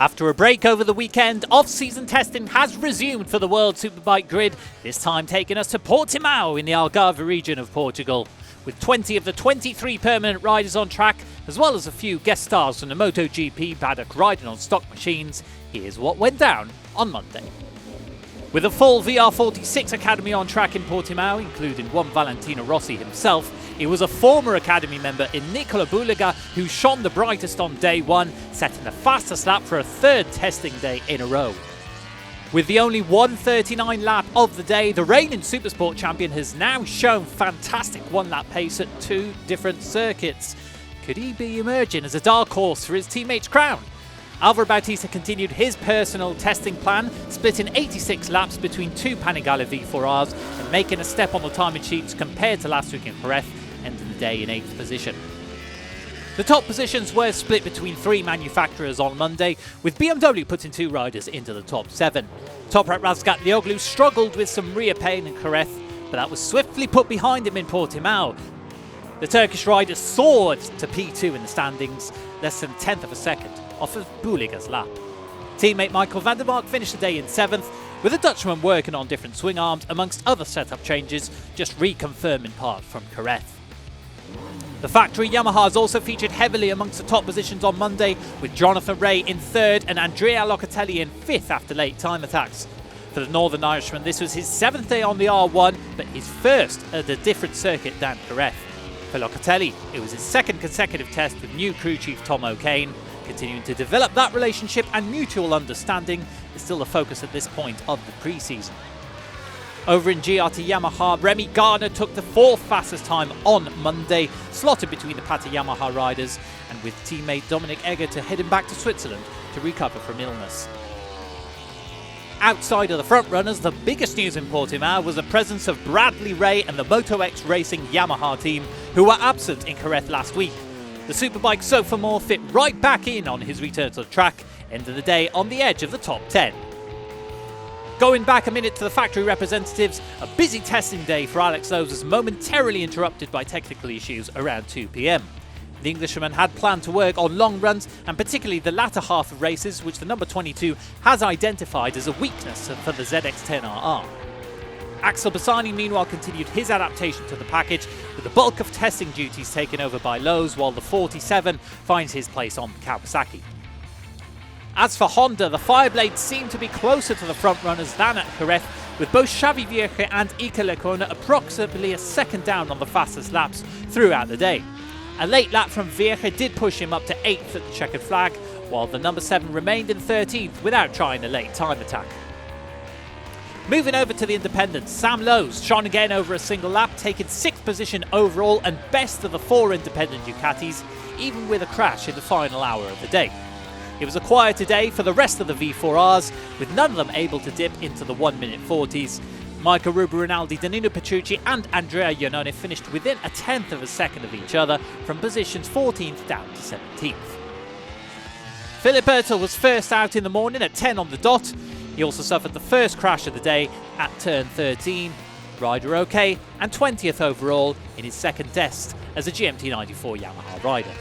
After a break over the weekend, off-season testing has resumed for the World Superbike grid, this time taking us to Portimao in the Algarve region of Portugal. With 20 of the 23 permanent riders on track, as well as a few guest stars from the MotoGP paddock riding on stock machines, here's what went down on Monday. With a full VR46 Academy on track in Portimao, including one Valentino Rossi himself, it was a former Academy member in Nicola Bulega who shone the brightest on day one, setting the fastest lap for a third testing day in a row. With the only 1:39 lap of the day, the reigning Supersport champion has now shown fantastic one-lap pace at two different circuits. Could he be emerging as a dark horse for his teammate's crown? Álvaro Bautista continued his personal testing plan, splitting 86 laps between two Panigale V4Rs and making a step on the timing sheets compared to last week in Jerez, ending the day in 8th position. The top positions were split between three manufacturers on Monday, with BMW putting two riders into the top 7. Toprak Razgatlioglu struggled with some rear pain in Jerez, but that was swiftly put behind him in Portimao. The Turkish rider soared to P2 in the standings, less than 1/10 of a second off of Bulega's lap. Teammate Michael van der Mark finished the day in 7th, with the Dutchman working on different swing arms amongst other setup changes, just reconfirming part from Jerez. The factory Yamahas also featured heavily amongst the top positions on Monday, with Jonathan Rea in 3rd and Andrea Locatelli in 5th after late time attacks. For the Northern Irishman, this was his 7th day on the R1, but his first at a different circuit than Jerez. For Locatelli, it was his 2nd consecutive test with new crew chief Tom O'Kane. Continuing to develop that relationship and mutual understanding is still the focus at this point of the pre-season. Over in GRT Yamaha, Remy Gardner took the 4th fastest time on Monday, slotted between the Pata Yamaha riders, and with teammate Dominic Eggert heading back to Switzerland to recover from illness. Outside of the front runners, the biggest news in Portimao was the presence of Bradley Ray and the Moto-X Racing Yamaha team, who were absent in Jerez last week. The Superbike sophomore fit right back in on his return to the track, ending the day on the edge of the top 10. Going back a minute to the factory representatives, a busy testing day for Alex Lowes was momentarily interrupted by technical issues around 2 p.m. The Englishman had planned to work on long runs and particularly the latter half of races, which the number 22 has identified as a weakness for the ZX-10RR. Axel Bassani meanwhile continued his adaptation to the package, with the bulk of testing duties taken over by Lowes, while the 47 finds his place on the Kawasaki. As for Honda, the Fireblades seem to be closer to the front runners than at Jerez, with both Xavi Vierge and Iker Lecuona approximately a second down on the fastest laps throughout the day. A late lap from Vierge did push him up to 8th at the checkered flag, while the number 7 remained in 13th without trying a late time attack. Moving over to the independents, Sam Lowes shone again over a single lap, taking 6th position overall and best of the 4 independent Ducatis, even with a crash in the final hour of the day. It was a quieter day for the rest of the V4Rs, with none of them able to dip into the 1-minute 40s. Michael Ruba Rinaldi, Danilo Petrucci and Andrea Iannone finished within a 1/10 of a second of each other, from positions 14th down to 17th. Philip Ertel was first out in the morning at 10 on the dot. He also suffered the first crash of the day at turn 13. Rider okay, and 20th overall in his 2nd test as a GMT94 Yamaha rider.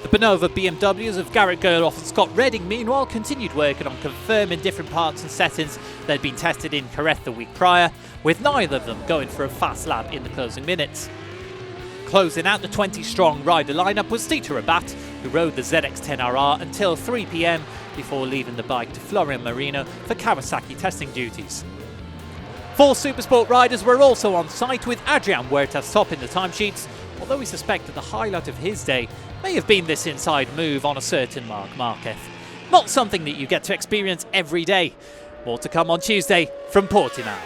The Bonova BMWs of Garrett Gerloff and Scott Redding meanwhile continued working on confirming different parts and settings that had been tested in Jerez the week prior, with neither of them going for a fast lap in the closing minutes. Closing out the 20-strong rider lineup was Tito Rabat, who rode the ZX-10RR until 3 p.m. before leaving the bike to Florian Marino for Kawasaki testing duties. 4 Supersport riders were also on site, with Adrian Huertas topping the timesheets, although we suspect that the highlight of his day may have been this inside move on a certain Marc Marquez. Not something that you get to experience every day. More to come on Tuesday from Portimao.